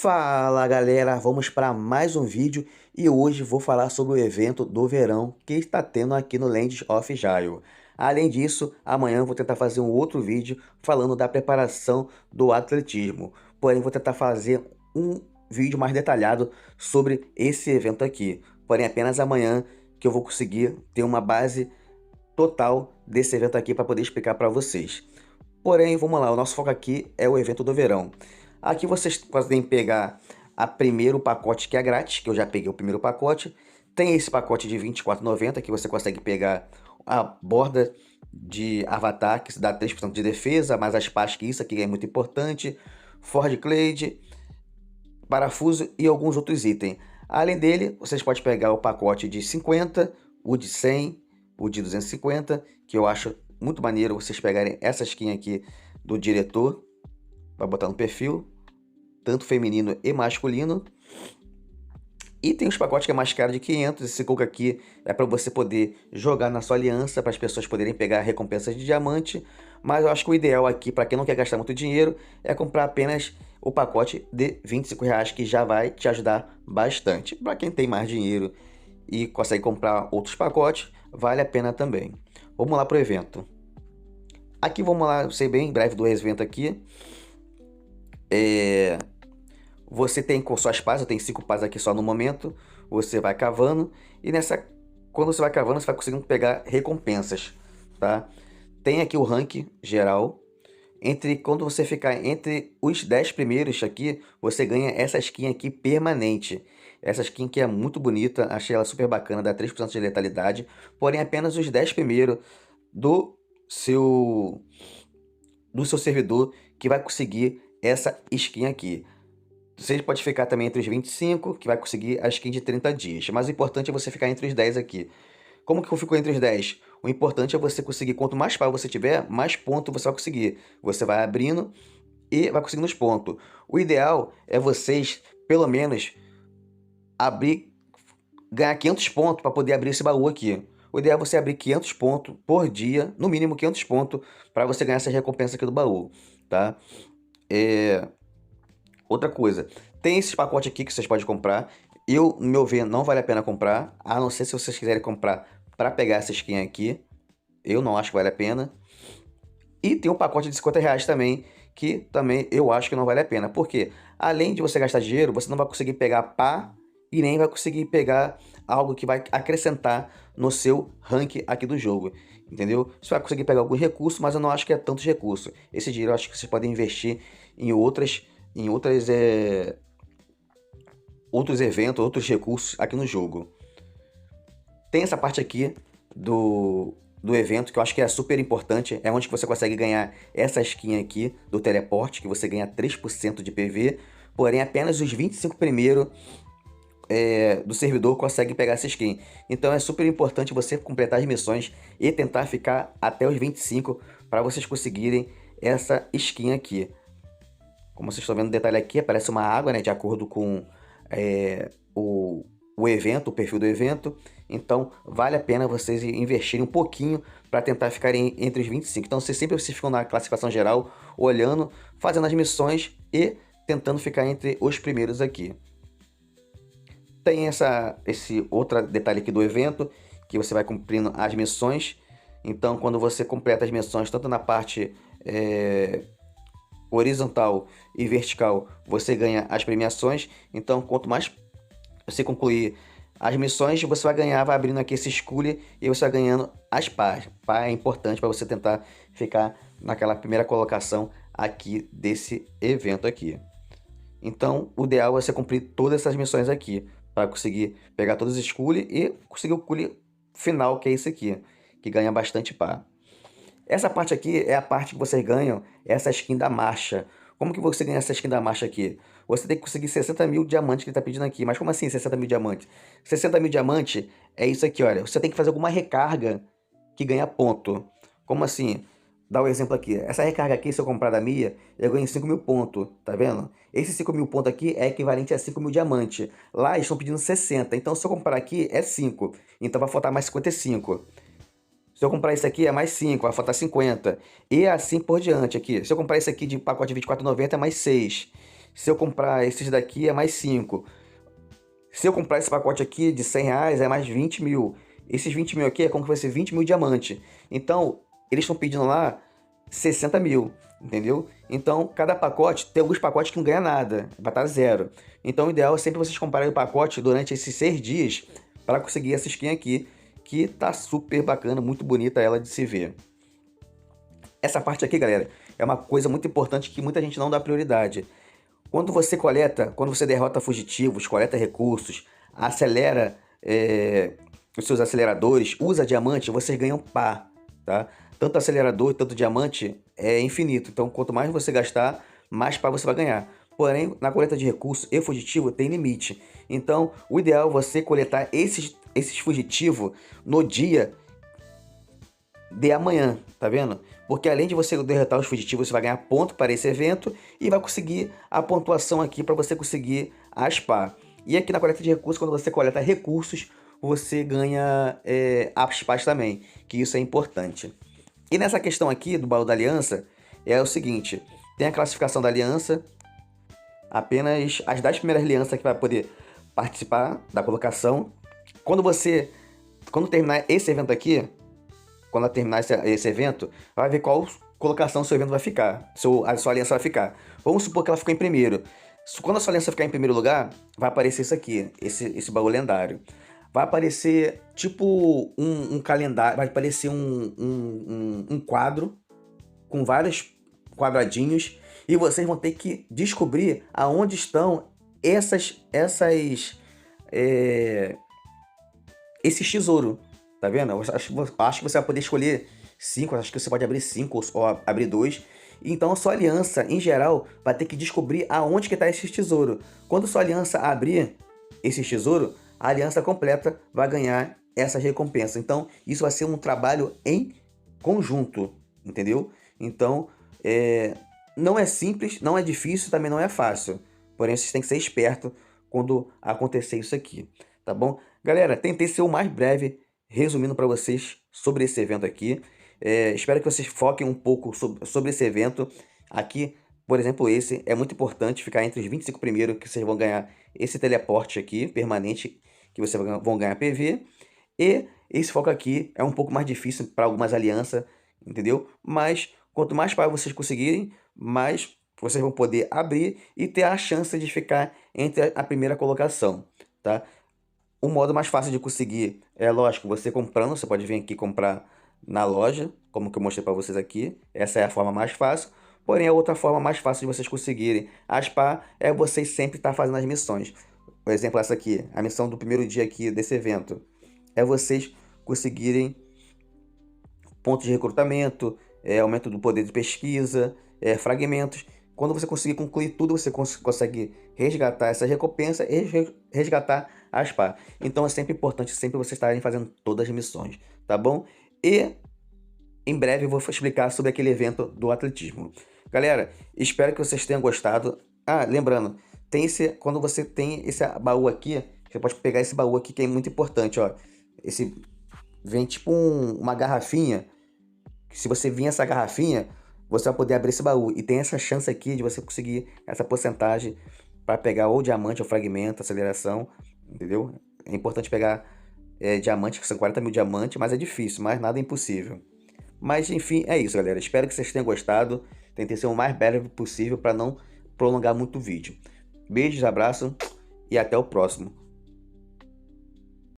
Fala galera, vamos para mais um vídeo e hoje vou falar sobre o evento do verão que está tendo aqui no Legends of Jaio. Além disso, amanhã eu vou tentar fazer um outro vídeo falando da preparação do atletismo. Porém, vou tentar fazer um vídeo mais detalhado sobre esse evento aqui. Porém, apenas amanhã que eu vou conseguir ter uma base total desse evento aqui para poder explicar para vocês. Porém, vamos lá, o nosso foco aqui é o evento do verão. Aqui vocês podem pegar a primeiro pacote que é grátis, que eu já peguei o primeiro pacote. Tem esse pacote de R$ 24,90 que você consegue pegar a borda de avatar, que dá 3% de defesa, mais as pás, que isso aqui é muito importante, Ford Clade, parafuso e alguns outros itens. Além dele, vocês podem pegar o pacote de 50, o de 100, o de 250, que eu acho muito maneiro vocês pegarem essa skin aqui do diretor, para botar no perfil, tanto feminino e masculino. E tem os pacotes que é mais caro de 500, esse coco aqui é para você poder jogar na sua aliança, para as pessoas poderem pegar recompensas de diamante. Mas eu acho que o ideal aqui, para quem não quer gastar muito dinheiro, é comprar apenas o pacote de R$ 25,00, que já vai te ajudar bastante. Para quem tem mais dinheiro e consegue comprar outros pacotes, vale a pena também. Vamos lá para o evento. Aqui vamos lá, ser bem breve do evento aqui. Você tem com suas pás, eu tenho 5 pás aqui só no momento. Você vai cavando e quando você vai cavando, você vai conseguindo pegar recompensas, tá? Tem aqui o rank geral. Quando você ficar entre os 10 primeiros aqui, você ganha essa skin aqui permanente. Essa skin que é muito bonita, achei ela super bacana, dá 3% de letalidade. Porém, apenas os 10 primeiros do seu servidor que vai conseguir essa skin aqui. Você pode ficar também entre os 25, que vai conseguir a skin de 30 dias. Mas o importante é você ficar entre os 10 aqui. Como que eu fico entre os 10? O importante é você conseguir, quanto mais pau você tiver, mais ponto você vai conseguir. Você vai abrindo e vai conseguindo os pontos. O ideal é vocês, pelo menos, ganhar 500 pontos para poder abrir esse baú aqui. O ideal é você abrir 500 pontos por dia, no mínimo 500 pontos, para você ganhar essa recompensa aqui do baú, tá? Outra coisa, tem esses pacotes aqui que vocês podem comprar. Eu, no meu ver, não vale a pena comprar, a não ser se vocês quiserem comprar para pegar essa skin aqui. Eu não acho que vale a pena. E tem um pacote de R$ 50,00 também, que também eu acho que não vale a pena. Porque além de você gastar dinheiro, você não vai conseguir pegar pá e nem vai conseguir pegar algo que vai acrescentar no seu rank aqui do jogo. Entendeu? Você vai conseguir pegar alguns recursos, mas eu não acho que é tantos recursos. Esse dinheiro eu acho que vocês podem investir em outros eventos, outros recursos aqui no jogo. Tem essa parte aqui do evento que eu acho que é super importante, é onde você consegue ganhar essa skin aqui do teleporte, que você ganha 3% de PV, porém apenas os 25 primeiros do servidor conseguem pegar essa skin. Então é super importante você completar as missões e tentar ficar até os 25 para vocês conseguirem essa skin aqui. Como vocês estão vendo o detalhe aqui, aparece uma água, né, de acordo com o evento, o perfil do evento. Então vale a pena vocês investirem um pouquinho para tentar ficarem entre os 25. Então vocês ficam na classificação geral, olhando, fazendo as missões e tentando ficar entre os primeiros aqui. Tem esse outro detalhe aqui do evento, que você vai cumprindo as missões. Então quando você completa as missões, tanto na parte horizontal e vertical, você ganha as premiações. Então quanto mais você concluir as missões, você vai abrindo aqui esse escolha e você vai ganhando as pás. Pá é importante para você tentar ficar naquela primeira colocação aqui desse evento aqui. Então o ideal é você cumprir todas essas missões aqui, para conseguir pegar todos os escolhas e conseguir o cule final, que é esse aqui, que ganha bastante pá. Essa parte aqui é a parte que vocês ganham essa skin da marcha. Como que você ganha essa skin da marcha aqui? Você tem que conseguir 60 mil diamantes que ele está pedindo aqui. Mas como assim 60 mil diamantes? 60 mil diamantes é isso aqui, olha. Você tem que fazer alguma recarga que ganha ponto. Como assim? Dá um exemplo aqui. Essa recarga aqui, se eu comprar da Mia, eu ganho 5 mil pontos. Tá vendo? Esses 5 mil pontos aqui é equivalente a 5 mil diamantes. Lá eles estão pedindo 60. Então se eu comprar aqui é 5. Então vai faltar mais 55. Se eu comprar isso aqui é mais 5, vai faltar 50. E assim por diante aqui. Se eu comprar isso aqui de pacote de R$ 24,90 é mais 6. Se eu comprar esses daqui é mais 5. Se eu comprar esse pacote aqui de 100 reais é mais 20 mil. Esses 20 mil aqui é como que vai ser 20 mil diamante. Então, eles estão pedindo lá 60 mil, entendeu? Então, cada pacote, tem alguns pacotes que não ganha nada, vai estar zero. Então, o ideal é sempre vocês comprarem o pacote durante esses 6 dias para conseguir essa skin aqui, que tá super bacana, muito bonita ela de se ver. Essa parte aqui, galera, é uma coisa muito importante que muita gente não dá prioridade. Quando você coleta, quando você derrota fugitivos, coleta recursos, acelera os seus aceleradores, usa diamante, vocês ganham pá, tá? Tanto acelerador, tanto diamante é infinito. Então, quanto mais você gastar, mais pá você vai ganhar. Porém, na coleta de recursos e fugitivo tem limite. Então, o ideal é você coletar esses fugitivos no dia de amanhã, tá vendo? Porque além de você derrotar os fugitivos, você vai ganhar ponto para esse evento e vai conseguir a pontuação aqui para você conseguir as pá. E aqui na coleta de recursos, quando você coleta recursos, você ganha as pás também, que isso é importante. E nessa questão aqui do baú da aliança, é o seguinte, tem a classificação da aliança, apenas as 10 primeiras alianças que vai poder participar da colocação. Quando terminar esse evento aqui, quando terminar esse evento, vai ver qual colocação seu evento vai ficar, a sua aliança vai ficar. Vamos supor que ela ficou em primeiro. Quando a sua aliança ficar em primeiro lugar, vai aparecer isso aqui, esse baú lendário. Vai aparecer tipo um calendário, vai aparecer um quadro com vários quadradinhos e vocês vão ter que descobrir aonde estão esses tesouros. Tá vendo? Eu acho que você vai poder escolher 5, acho que você pode abrir 5 ou abrir 2. Então a sua aliança, em geral, vai ter que descobrir aonde que está esse tesouro. Quando sua aliança abrir esse tesouro, a aliança completa vai ganhar essa recompensa. Então isso vai ser um trabalho em conjunto, entendeu? Então não é simples, não é difícil, também não é fácil. Porém, vocês têm que ser espertos quando acontecer isso aqui, tá bom? Galera, tentei ser o mais breve resumindo para vocês sobre esse evento aqui. Espero que vocês foquem um pouco sobre esse evento. Aqui, por exemplo, esse é muito importante ficar entre os 25 primeiros, que vocês vão ganhar esse teleporte aqui, permanente, que vocês vão ganhar PV. E esse foco aqui é um pouco mais difícil para algumas alianças, entendeu? Mas quanto mais para vocês conseguirem, mais vocês vão poder abrir e ter a chance de ficar entre a primeira colocação, tá? O modo mais fácil de conseguir é, lógico, você comprando. Você pode vir aqui comprar na loja, como que eu mostrei para vocês aqui. Essa é a forma mais fácil. Porém, a outra forma mais fácil de vocês conseguirem as pá é vocês sempre estar fazendo as missões. Por exemplo, essa aqui, a missão do primeiro dia aqui desse evento, é vocês conseguirem pontos de recrutamento, aumento do poder de pesquisa, fragmentos. Quando você conseguir concluir tudo, você consegue resgatar essa recompensa e resgatar as pá. Então é sempre importante sempre vocês estarem fazendo todas as missões, tá bom? E em breve eu vou explicar sobre aquele evento do atletismo. Galera, espero que vocês tenham gostado. Ah, lembrando, quando você tem esse baú aqui, você pode pegar esse baú aqui que é muito importante, ó. Vem tipo uma garrafinha. Se você vir essa garrafinha, você vai poder abrir esse baú. E tem essa chance aqui de você conseguir essa porcentagem para pegar ou diamante ou fragmento, aceleração, entendeu? É importante pegar diamante, que são 40 mil diamantes, mas é difícil, mas nada é impossível. Mas enfim, é isso, galera. Espero que vocês tenham gostado. Tentei ser o mais breve possível para não prolongar muito o vídeo. Beijos, abraço e até o próximo.